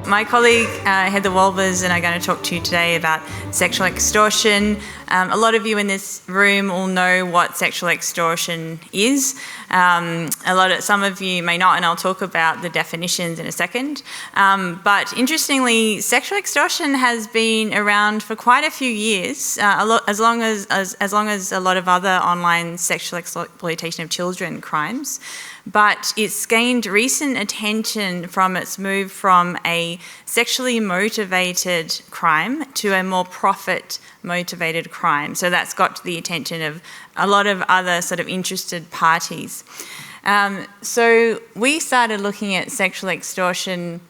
My colleague Heather Wolbers and I are going to talk to you today about sexual extortion. A lot of you in this room will know what sexual extortion is. Some of you may not, and I'll talk about the definitions in a second. But interestingly, sexual extortion has been around for quite a few years, as long as a lot of other online sexual exploitation of children crimes. But it's gained recent attention from its move from a sexually motivated crime to a more profit-motivated crime. So that's got the attention of a lot of other sort of interested parties. So we started looking at sexual extortion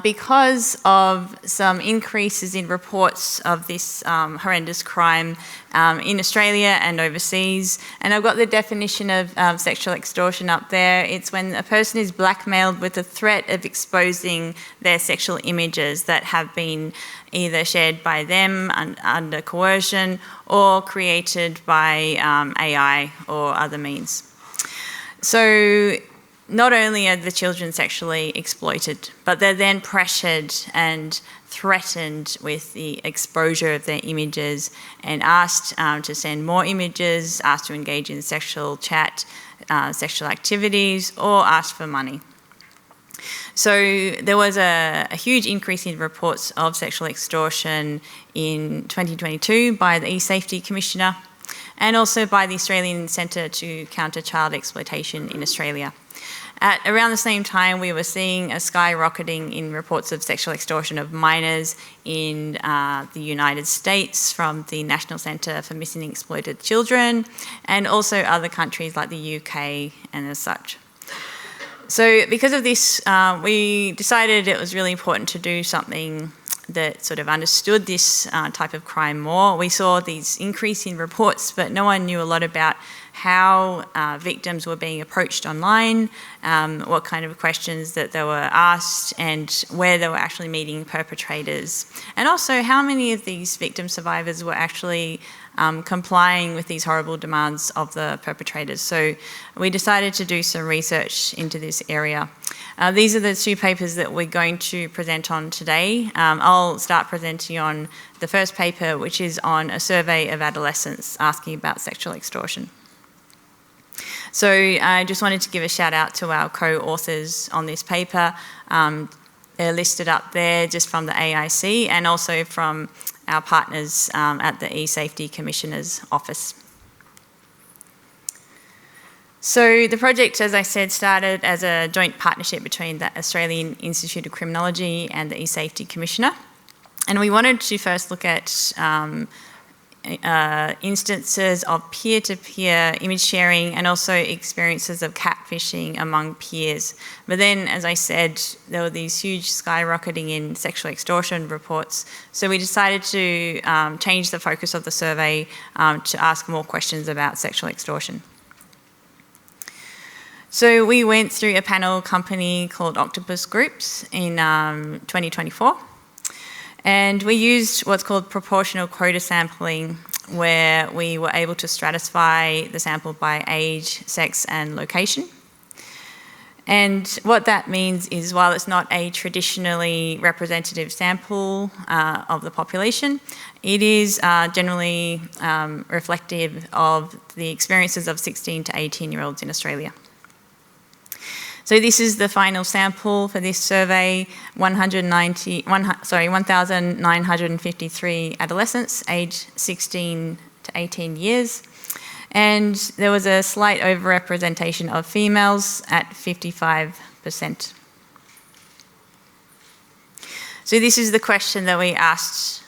because of some increases in reports of this horrendous crime in Australia and overseas. And I've got the definition of sexual extortion up there. It's when a person is blackmailed with the threat of exposing their sexual images that have been either shared by them under coercion or created by AI or other means. So not only are the children sexually exploited, but they're then pressured and threatened with the exposure of their images and asked to send more images, asked to engage in sexual chat, sexual activities, or asked for money. So there was a huge increase in reports of sexual extortion in 2022 by the E-Safety Commissioner and also by the Australian Centre to Counter Child Exploitation in Australia. At around the same time, we were seeing a skyrocketing in reports of sexual extortion of minors in the United States from the National Centre for Missing and Exploited Children, and also other countries like the UK and as such. So because of this, we decided it was really important to do something that sort of understood this type of crime more. We saw these increasing reports, but no one knew a lot about how victims were being approached online, what kind of questions that they were asked, and where they were actually meeting perpetrators. And also how many of these victim survivors were actually complying with these horrible demands of the perpetrators. So we decided to do some research into this area. These are the two papers that we're going to present on today. I'll start presenting on the first paper, which is on a survey of adolescents asking about sexual extortion. So I just wanted to give a shout out to our co-authors on this paper. They're listed up there just from the AIC and also from our partners at the E-Safety Commissioner's Office. So the project, as I said, started as a joint partnership between the Australian Institute of Criminology and the E-Safety Commissioner. And we wanted to first look at instances of peer-to-peer image sharing and also experiences of catfishing among peers. But then, as I said, there were these huge skyrocketing in sexual extortion reports. So we decided to change the focus of the survey to ask more questions about sexual extortion. So we went through a panel company called Octopus Groups in 2024. And we used what's called proportional quota sampling, where we were able to stratify the sample by age, sex, and location. And what that means is, while it's not a traditionally representative sample of the population, it is generally reflective of the experiences of 16 to 18-year-olds in Australia. So this is the final sample for this survey, 1,953 adolescents aged 16 to 18 years. And there was a slight overrepresentation of females at 55%. So this is the question that we asked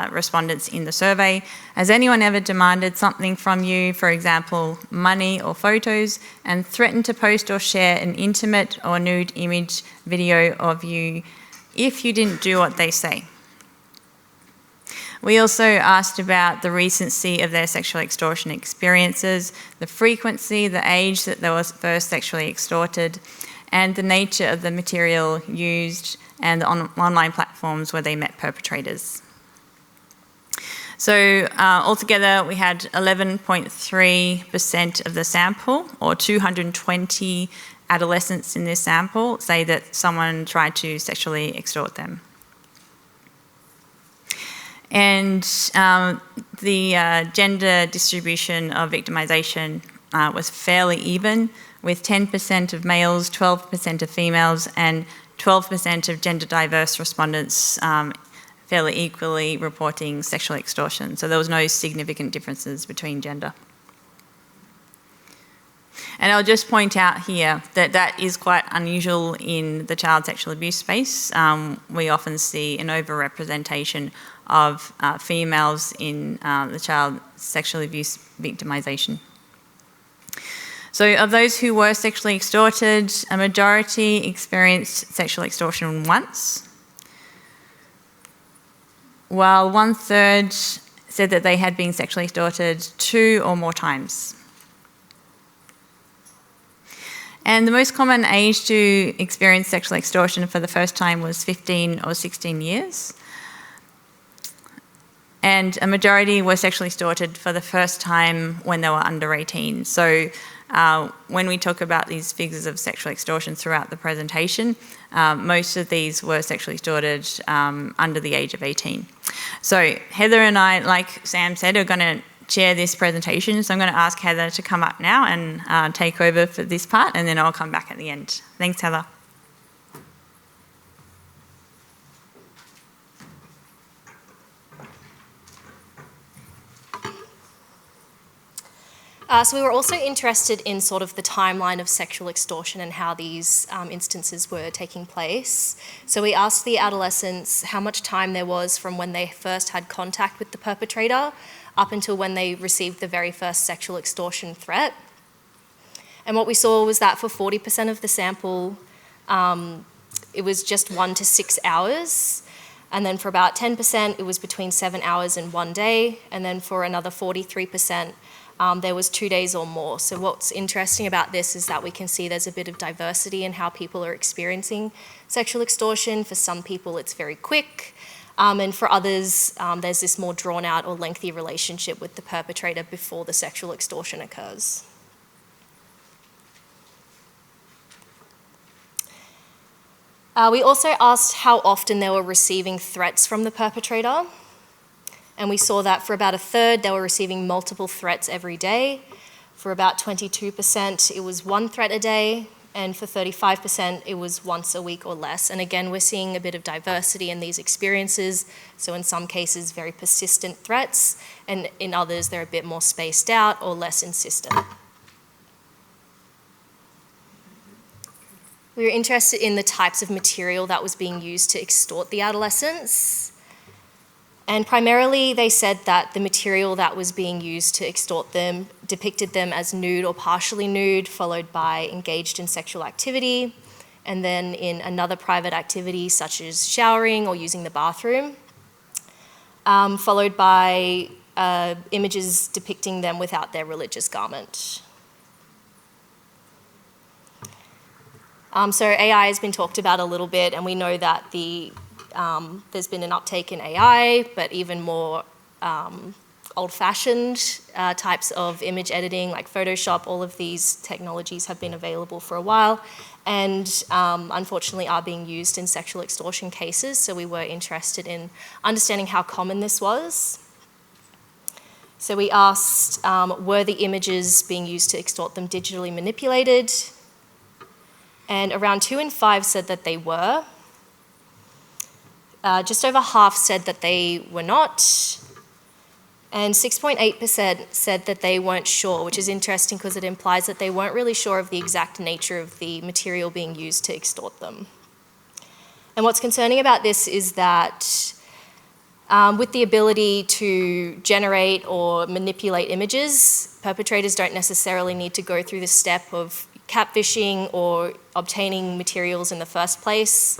respondents in the survey. Has anyone ever demanded something from you, for example, money or photos, and threatened to post or share an intimate or nude image, video of you if you didn't do what they say? We also asked about the recency of their sexual extortion experiences, the frequency, the age that they were first sexually extorted, and the nature of the material used and the online platforms where they met perpetrators. So altogether, we had 11.3% of the sample, or 220 adolescents in this sample say that someone tried to sexually extort them. And the gender distribution of victimisation was fairly even, with 10% of males, 12% of females, and 12% of gender diverse respondents fairly equally reporting sexual extortion. So there was no significant differences between gender. And I'll just point out here that that is quite unusual in the child sexual abuse space. We often see an overrepresentation of females in the child sexual abuse victimisation. So of those who were sexually extorted, a majority experienced sexual extortion once, while 1/3 said that they had been sexually extorted 2 or more times. And the most common age to experience sexual extortion for the first time was 15 or 16 years. And a majority were sexually extorted for the first time when they were under 18. So when we talk about these figures of sexual extortion throughout the presentation, most of these were sexually extorted under the age of 18. So Heather and I, like Sam said, are going to chair this presentation. So I'm going to ask Heather to come up now and take over for this part, and then I'll come back at the end. Thanks, Heather. So we were also interested in sort of the timeline of sexual extortion and how these instances were taking place. So we asked the adolescents how much time there was from when they first had contact with the perpetrator up until when they received the very first sexual extortion threat. And what we saw was that for 40% of the sample, it was just 1 to 6 hours. And then for about 10%, it was between 7 hours and 1 day. And then for another 43%, there was 2 days or more. So what's interesting about this is that we can see there's a bit of diversity in how people are experiencing sexual extortion. For some people, it's very quick. And for others, there's this more drawn out or lengthy relationship with the perpetrator before the sexual extortion occurs. We also asked how often they were receiving threats from the perpetrator. And we saw that for about 1/3, they were receiving multiple threats every day. For about 22%, it was 1 threat a day. And for 35%, it was once a week or less. And again, we're seeing a bit of diversity in these experiences. So in some cases, very persistent threats. And in others, they're a bit more spaced out or less insistent. We were interested in the types of material that was being used to extort the adolescents. And primarily, they said that the material that was being used to extort them depicted them as nude or partially nude, followed by engaged in sexual activity, and then in another private activity such as showering or using the bathroom, followed by images depicting them without their religious garment. So AI has been talked about a little bit, and we know that there's been an uptake in AI, but even more old-fashioned types of image editing like Photoshop. All of these technologies have been available for a while and unfortunately are being used in sexual extortion cases. So we were interested in understanding how common this was. So we asked, were the images being used to extort them digitally manipulated? And around 2 in 5 said that they were. Just over half said that they were not, and 6.8% said that they weren't sure, which is interesting because it implies that they weren't really sure of the exact nature of the material being used to extort them. And what's concerning about this is that with the ability to generate or manipulate images, perpetrators don't necessarily need to go through the step of catfishing or obtaining materials in the first place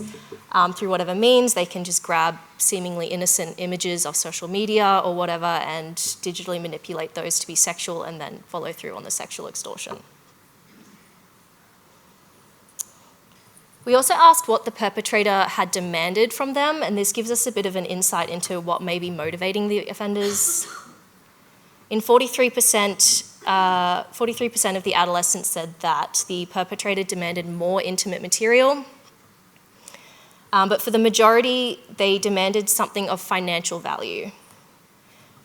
through whatever means. They can just grab seemingly innocent images off social media or whatever and digitally manipulate those to be sexual and then follow through on the sexual extortion. We also asked what the perpetrator had demanded from them, and this gives us a bit of an insight into what may be motivating the offenders. In 43%, 43% of the adolescents said that the perpetrator demanded more intimate material. But for the majority, they demanded something of financial value.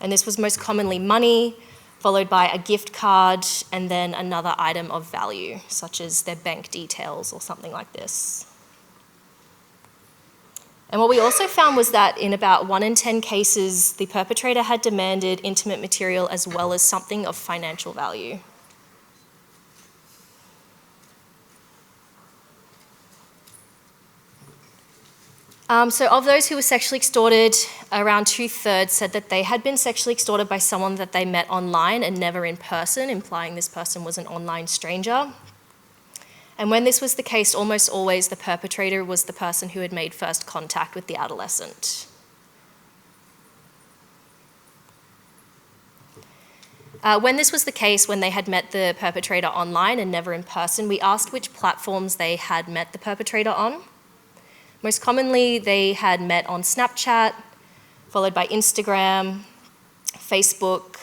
And this was most commonly money, followed by a gift card, and then another item of value, such as their bank details or something like this. And what we also found was that in about 1 in 10 cases, the perpetrator had demanded intimate material as well as something of financial value. So of those who were sexually extorted, around 2/3 said that they had been sexually extorted by someone that they met online and never in person, implying this person was an online stranger. And when this was the case, almost always the perpetrator was the person who had made first contact with the adolescent. When this was the case, when they had met the perpetrator online and never in person, we asked which platforms they had met the perpetrator on. Most commonly, they had met on Snapchat, followed by Instagram, Facebook,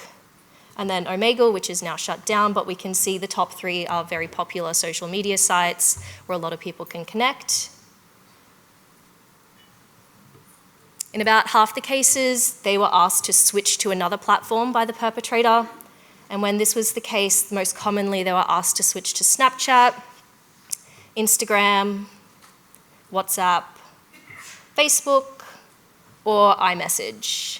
and then Omegle, which is now shut down, but we can see the top 3 are very popular social media sites where a lot of people can connect. In about half the cases, they were asked to switch to another platform by the perpetrator, and when this was the case, most commonly they were asked to switch to Snapchat, Instagram, WhatsApp, Facebook, or iMessage.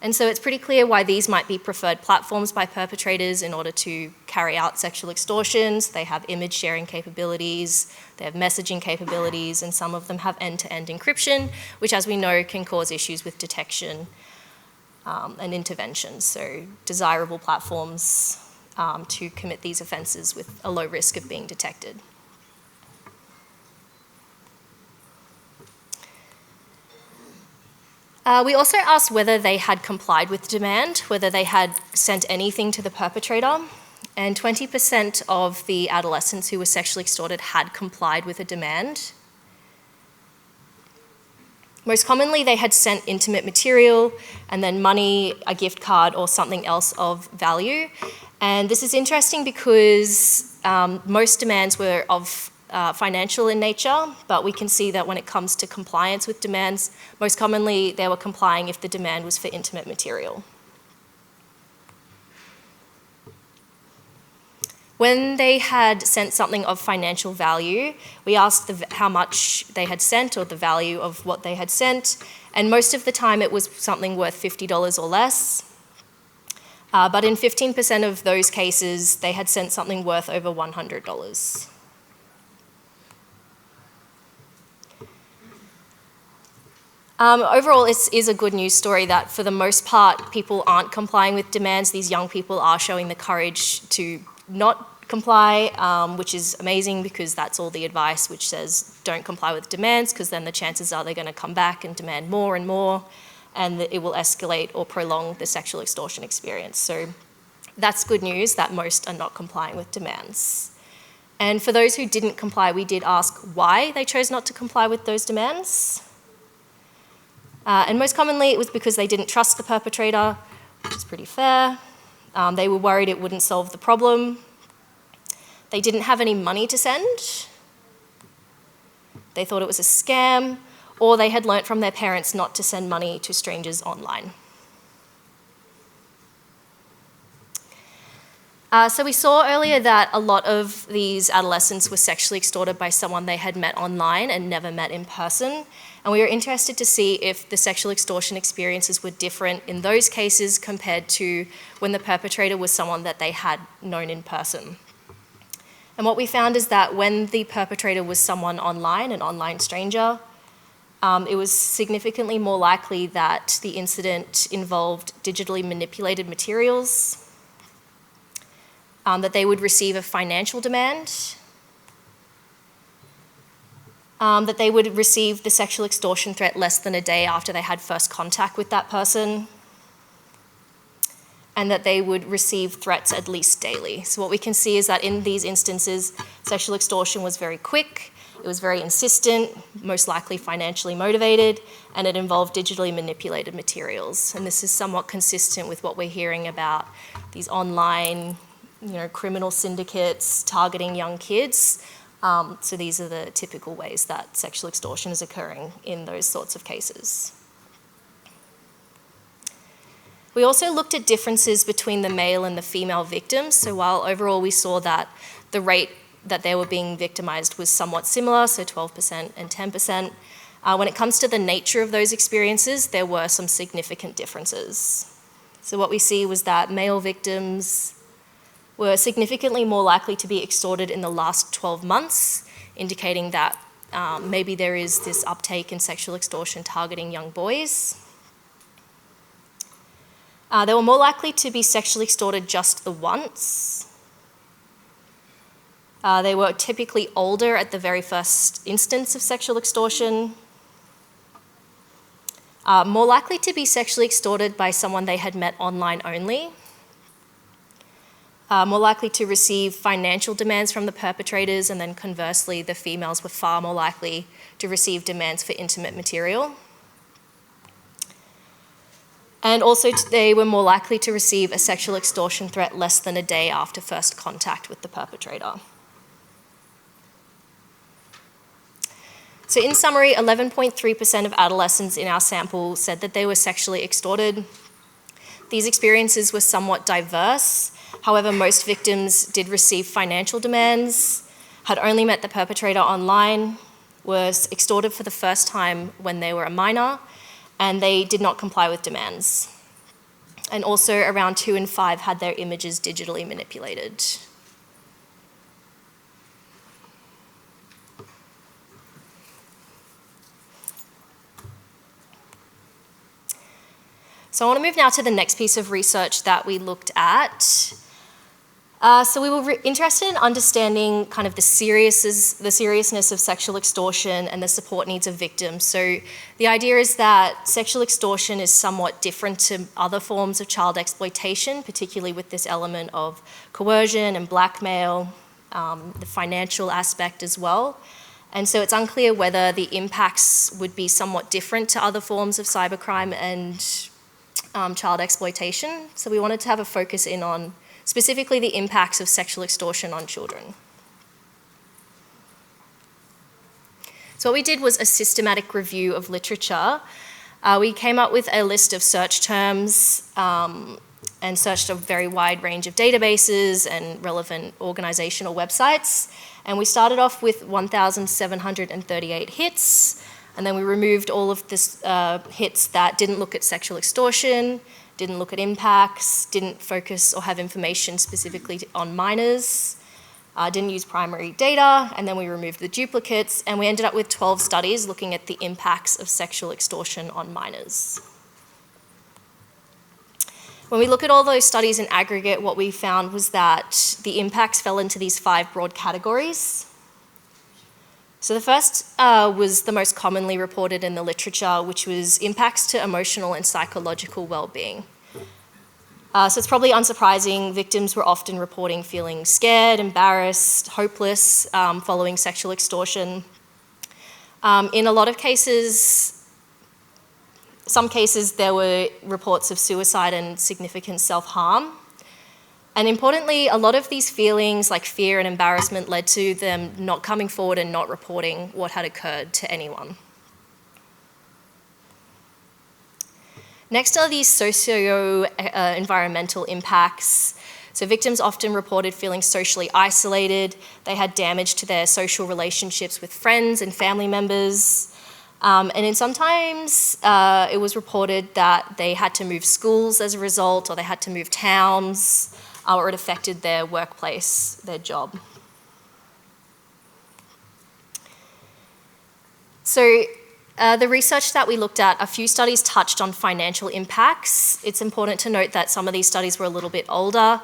And so it's pretty clear why these might be preferred platforms by perpetrators in order to carry out sexual extortions. They have image sharing capabilities, they have messaging capabilities, and some of them have end-to-end encryption, which, as we know, can cause issues with detection and intervention. So desirable platforms to commit these offences with a low risk of being detected. We also asked whether they had complied with demand, whether they had sent anything to the perpetrator, and 20% of the adolescents who were sexually extorted had complied with a demand. Most commonly, they had sent intimate material and then money, a gift card, or something else of value. And this is interesting because most demands were of financial in nature, but we can see that when it comes to compliance with demands, most commonly they were complying if the demand was for intimate material. When they had sent something of financial value, we asked how much they had sent or the value of what they had sent, and most of the time it was something worth $50 or less. But in 15% of those cases, they had sent something worth over $100. Overall, it is a good news story that for the most part, people aren't complying with demands. These young people are showing the courage to not comply, which is amazing because that's all the advice which says don't comply with demands, because then the chances are they're going to come back and demand more and more, and that it will escalate or prolong the sexual extortion experience. So that's good news that most are not complying with demands. And for those who didn't comply, we did ask why they chose not to comply with those demands. And most commonly it was because they didn't trust the perpetrator, which is pretty fair. They were worried it wouldn't solve the problem. They didn't have any money to send. They thought it was a scam, or they had learnt from their parents not to send money to strangers online. So we saw earlier that a lot of these adolescents were sexually extorted by someone they had met online and never met in person. And we were interested to see if the sexual extortion experiences were different in those cases compared to when the perpetrator was someone that they had known in person. And what we found is that when the perpetrator was someone online, an online stranger, it was significantly more likely that the incident involved digitally manipulated materials, that they would receive a financial demand, that they would receive the sexual extortion threat less than a day after they had first contact with that person, and that they would receive threats at least daily. So what we can see is that in these instances, sexual extortion was very quick, it was very insistent, most likely financially motivated, and it involved digitally manipulated materials. And this is somewhat consistent with what we're hearing about these online criminal syndicates targeting young kids. So these are the typical ways that sexual extortion is occurring in those sorts of cases. We also looked at differences between the male and the female victims. So while overall we saw that the rate that they were being victimised was somewhat similar, so 12% and 10%, when it comes to the nature of those experiences, there were some significant differences. So what we see was that male victims were significantly more likely to be extorted in the last 12 months, indicating that maybe there is this uptake in sexual extortion targeting young boys. They were more likely to be sexually extorted just the once. They were typically older at the very first instance of sexual extortion. More likely to be sexually extorted by someone they had met online only. More likely to receive financial demands from the perpetrators, and then conversely, the females were far more likely to receive demands for intimate material. And also, they were more likely to receive a sexual extortion threat less than a day after first contact with the perpetrator. So in summary, 11.3% of adolescents in our sample said that they were sexually extorted. These experiences were somewhat diverse. However, most victims did receive financial demands, had only met the perpetrator online, were extorted for the first time when they were a minor, and they did not comply with demands. And also around 2 in 5 had their images digitally manipulated. So I want to move now to the next piece of research that we looked at. So we were interested in understanding kind of the seriousness of sexual extortion and the support needs of victims. So the idea is that sexual extortion is somewhat different to other forms of child exploitation, particularly with this element of coercion and blackmail, the financial aspect as well. And so it's unclear whether the impacts would be somewhat different to other forms of cybercrime and child exploitation. So we wanted to have a focus in on specifically the impacts of sexual extortion on children. So what we did was a systematic review of literature. We came up with a list of search terms and searched a very wide range of databases and relevant organisational websites. And we started off with 1,738 hits, and then we removed all of this hits that didn't look at sexual extortion, didn't look at impacts, didn't focus or have information specifically on minors, didn't use primary data, and then we removed the duplicates, and we ended up with 12 studies looking at the impacts of sexual extortion on minors. When we look at all those studies in aggregate, what we found was that the impacts fell into these 5 broad categories. So the first was the most commonly reported in the literature, which was impacts to emotional and psychological well-being. So it's probably unsurprising, victims were often reporting feeling scared, embarrassed, hopeless following sexual extortion. In a lot of cases, some cases there were reports of suicide and significant self-harm. And importantly, a lot of these feelings like fear and embarrassment led to them not coming forward and not reporting what had occurred to anyone. Next are these socio-environmental impacts. So victims often reported feeling socially isolated. They had damage to their social relationships with friends and family members. And then sometimes it was reported that they had to move schools as a result, or they had to move towns, or it affected their workplace, their job. So the research that we looked at, a few studies touched on financial impacts. It's important to note that some of these studies were a little bit older.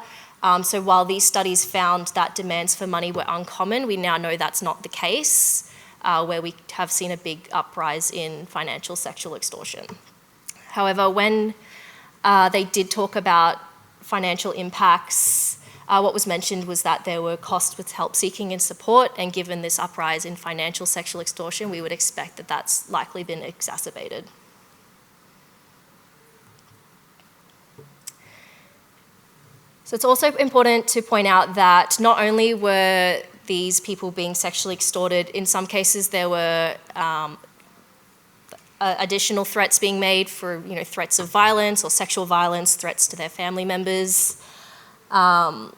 So while these studies found that demands for money were uncommon, we now know that's not the case, where we have seen a big uprise in financial sexual extortion. However, when they did talk about financial impacts, what was mentioned was that there were costs with help seeking and support, and given this uprise in financial sexual extortion, we would expect that that's likely been exacerbated. So it's also important to point out that not only were these people being sexually extorted, in some cases there were additional threats being made for, threats of violence or sexual violence, threats to their family members, and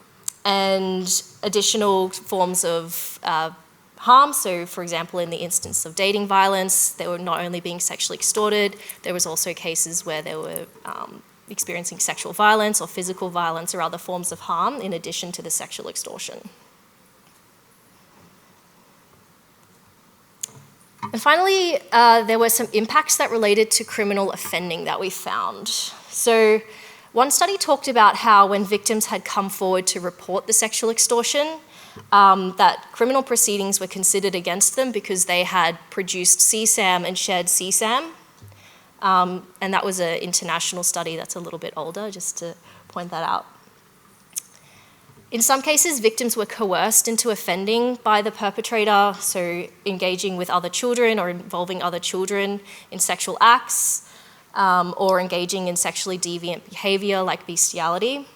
additional forms of harm. So, for example, in the instance of dating violence, they were not only being sexually extorted, there was also cases where they were experiencing sexual violence or physical violence or other forms of harm in addition to the sexual extortion. And finally, there were some impacts that related to criminal offending that we found. So one study talked about how when victims had come forward to report the sexual extortion, that criminal proceedings were considered against them because they had produced CSAM and shared CSAM. And that was an international study that's a little bit older, just to point that out. In some cases, victims were coerced into offending by the perpetrator, so engaging with other children or involving other children in sexual acts, or engaging in sexually deviant behaviour like bestiality.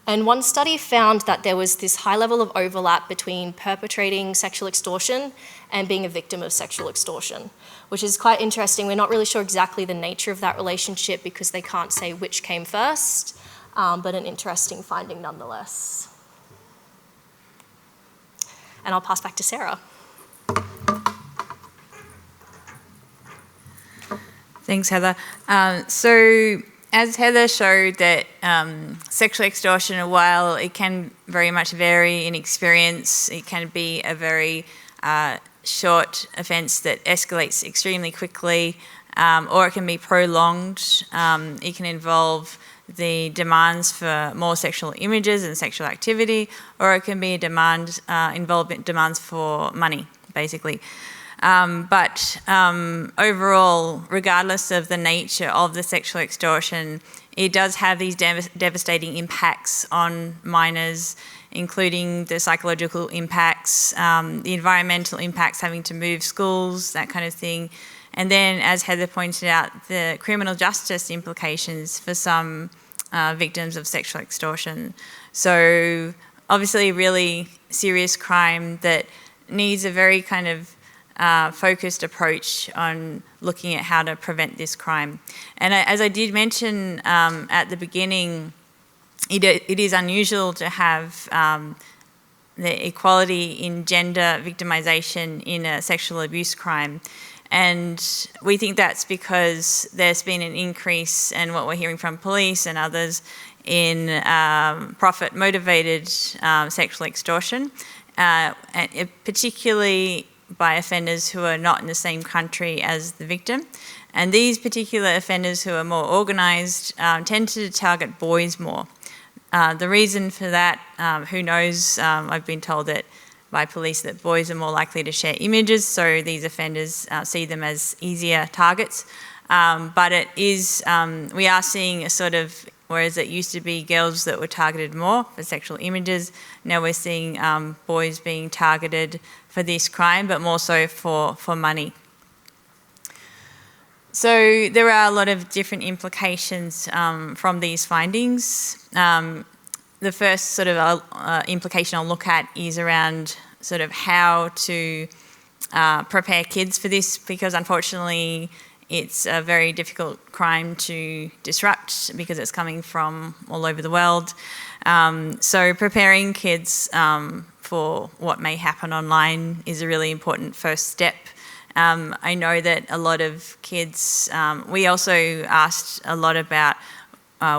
And one study found that there was this high level of overlap between perpetrating sexual extortion and being a victim of sexual extortion, which is quite interesting. We're not really sure exactly the nature of that relationship because they can't say which came first, but an interesting finding nonetheless. And I'll pass back to Sarah. Thanks, Heather. So as Heather showed that sexual extortion, while it can very much vary in experience, it can be a very short offence that escalates extremely quickly, or it can be prolonged. It can involve the demands for more sexual images and sexual activity, or it can be a demand, involvement demands for money, basically. But overall, regardless of the nature of the sexual extortion, it does have these devastating impacts on minors, including the psychological impacts, the environmental impacts, having to move schools, that kind of thing. And then, as Heather pointed out, the criminal justice implications for some victims of sexual extortion. So obviously a really serious crime that needs a very kind of focused approach on looking at how to prevent this crime. And as I did mention at the beginning, it is unusual to have the equality in gender victimisation in a sexual abuse crime. And we think that's because there's been an increase in what we're hearing from police and others in profit-motivated sexual extortion, and particularly by offenders who are not in the same country as the victim. And these particular offenders who are more organised tend to target boys more. The reason for that, who knows, I've been told that by police that boys are more likely to share images, so these offenders see them as easier targets. But it is, we are seeing a sort of, whereas it used to be girls that were targeted more for sexual images, now we're seeing boys being targeted for this crime, but more so for money. So there are a lot of different implications from these findings. The first sort of implication I'll look at is around sort of how to prepare kids for this, because unfortunately it's a very difficult crime to disrupt because it's coming from all over the world. So preparing kids for what may happen online is a really important first step. I know that a lot of kids, we also asked a lot about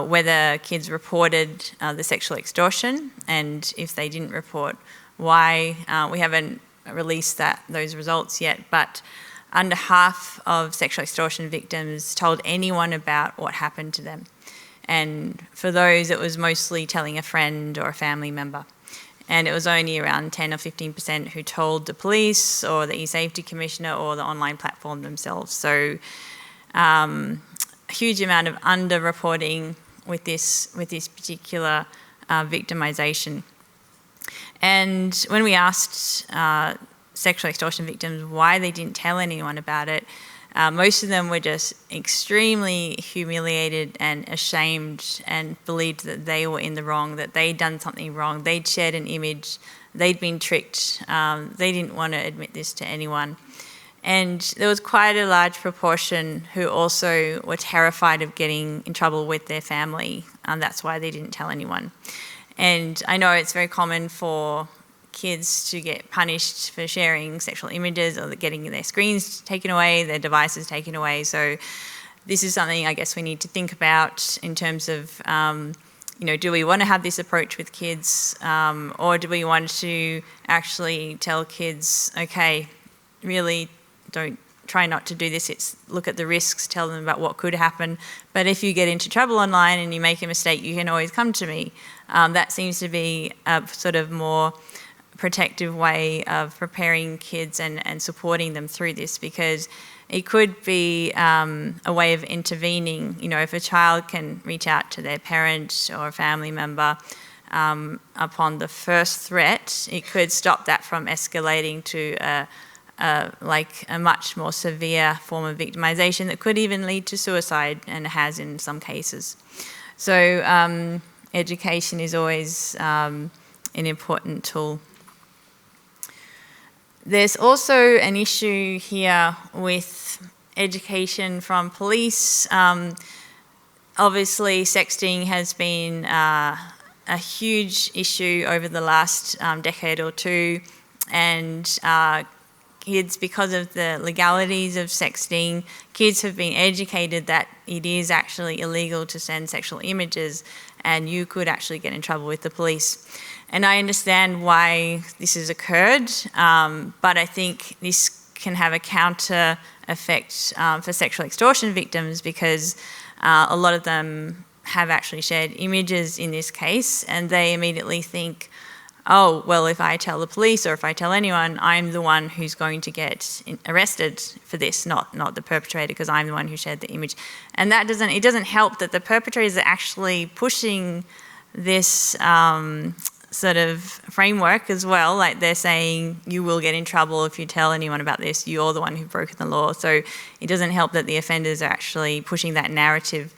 whether kids reported the sexual extortion, and if they didn't report, why. We haven't released those results yet, but under half of sexual extortion victims told anyone about what happened to them. And for those, it was mostly telling a friend or a family member. And it was only around 10 or 15% who told the police or the e-safety commissioner or the online platform themselves. So a huge amount of under-reporting with this particular victimisation. And when we asked sexual extortion victims why they didn't tell anyone about it, Most of them were just extremely humiliated and ashamed and believed that they were in the wrong, that they'd done something wrong, they'd shared an image, they'd been tricked, they didn't want to admit this to anyone. And there was quite a large proportion who also were terrified of getting in trouble with their family. That's why they didn't tell anyone. And I know it's very common for kids to get punished for sharing sexual images or getting their screens taken away, their devices taken away. So this is something I guess we need to think about in terms of, do we want to have this approach with kids, or do we want to actually tell kids, okay, really try not to do this, look at the risks, tell them about what could happen, but if you get into trouble online and you make a mistake, you can always come to me. That seems to be a sort of more protective way of preparing kids and supporting them through this, because it could be a way of intervening. If a child can reach out to their parent or a family member upon the first threat, it could stop that from escalating to a much more severe form of victimisation that could even lead to suicide, and has in some cases. So education is always an important tool. There's also an issue here with education from police. Obviously, sexting has been a huge issue over the last decade or two, and kids, because of the legalities of sexting, kids have been educated that it is actually illegal to send sexual images, and you could actually get in trouble with the police. And I understand why this has occurred, but I think this can have a counter effect for sexual extortion victims, because a lot of them have actually shared images in this case, and they immediately think, oh, well, if I tell the police or if I tell anyone, I'm the one who's going to get arrested for this, not the perpetrator, because I'm the one who shared the image. And it doesn't help that the perpetrators are actually pushing this sort of framework as well. Like, they're saying, you will get in trouble if you tell anyone about this, you're the one who's broken the law. So it doesn't help that the offenders are actually pushing that narrative.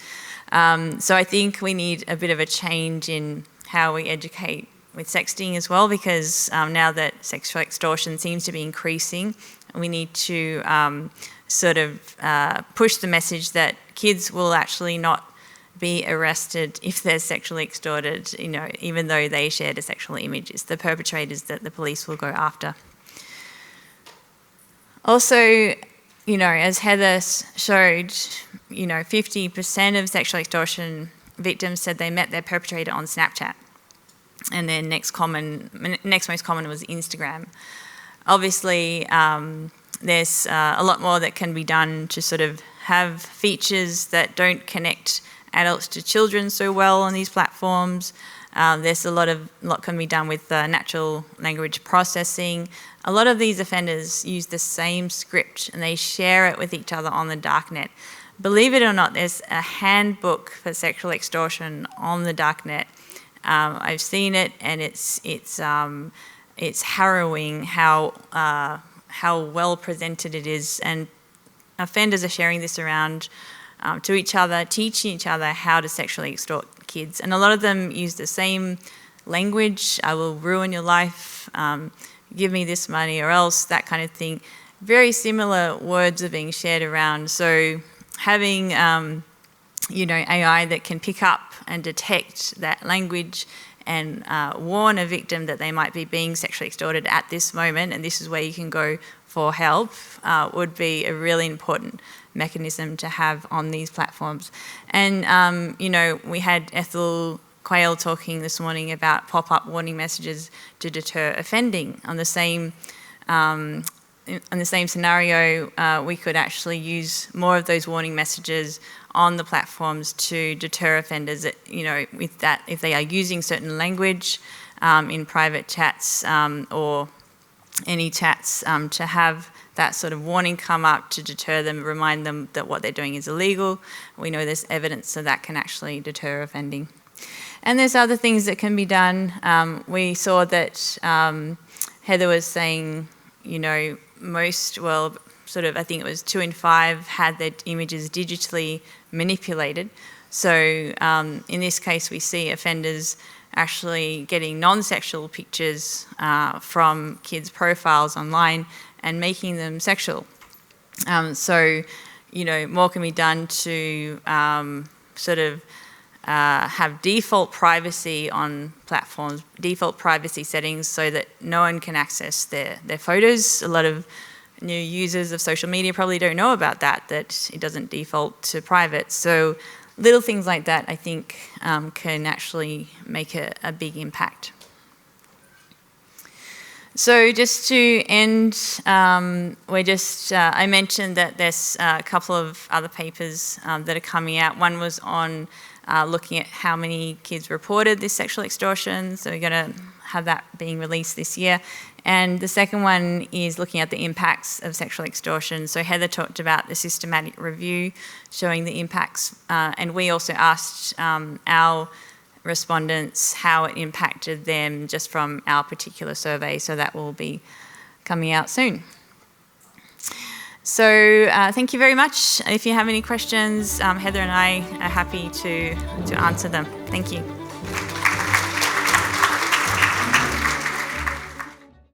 So I think we need a bit of a change in how we educate with sexting as well, because now that sexual extortion seems to be increasing, we need to sort of push the message that kids will actually not be arrested if they're sexually extorted, even though they shared a sexual image. It's the perpetrators that the police will go after. Also, as Heather showed, 50% of sexual extortion victims said they met their perpetrator on Snapchat, and then next most common was Instagram. Obviously, there's a lot more that can be done to sort of have features that don't connect adults to children so well on these platforms. There's a lot can be done with natural language processing. A lot of these offenders use the same script and they share it with each other on the darknet. Believe it or not, there's a handbook for sexual extortion on the darknet. I've seen it, and it's harrowing how well presented it is, and offenders are sharing this around to each other, teaching each other how to sexually extort kids. And a lot of them use the same language: "I will ruin your life," "give me this money or else," that kind of thing. Very similar words are being shared around. So having AI that can pick up and detect that language and warn a victim that they might be being sexually extorted at this moment, and this is where you can go for help, would be a really important mechanism to have on these platforms. And, we had Ethel Quayle talking this morning about pop-up warning messages to deter offending. On the same scenario, we could actually use more of those warning messages on the platforms to deter offenders. With that, if they are using certain language in private chats or any chats, to have that sort of warning come up to deter them, remind them that what they're doing is illegal. We know there's evidence so that can actually deter offending. And there's other things that can be done. We saw that Heather was saying, most, well, sort of, I think it was 2 in 5 had their images digitally manipulated. So in this case, we see offenders actually getting non-sexual pictures from kids' profiles online and making them sexual. So, more can be done to have default privacy on platforms, default privacy settings so that no one can access their photos. A lot of new users of social media probably don't know about that it doesn't default to private. So little things like that, I think, can actually make a big impact. So just to end, I mentioned that there's a couple of other papers that are coming out. One was on looking at how many kids reported this sexual extortion, so we're going to have that being released this year. And the second one is looking at the impacts of sexual extortion. So Heather talked about the systematic review showing the impacts, and we also asked our respondents how it impacted them just from our particular survey, so that will be coming out soon. So thank you very much. If you have any questions, Heather and I are happy to answer them. Thank you.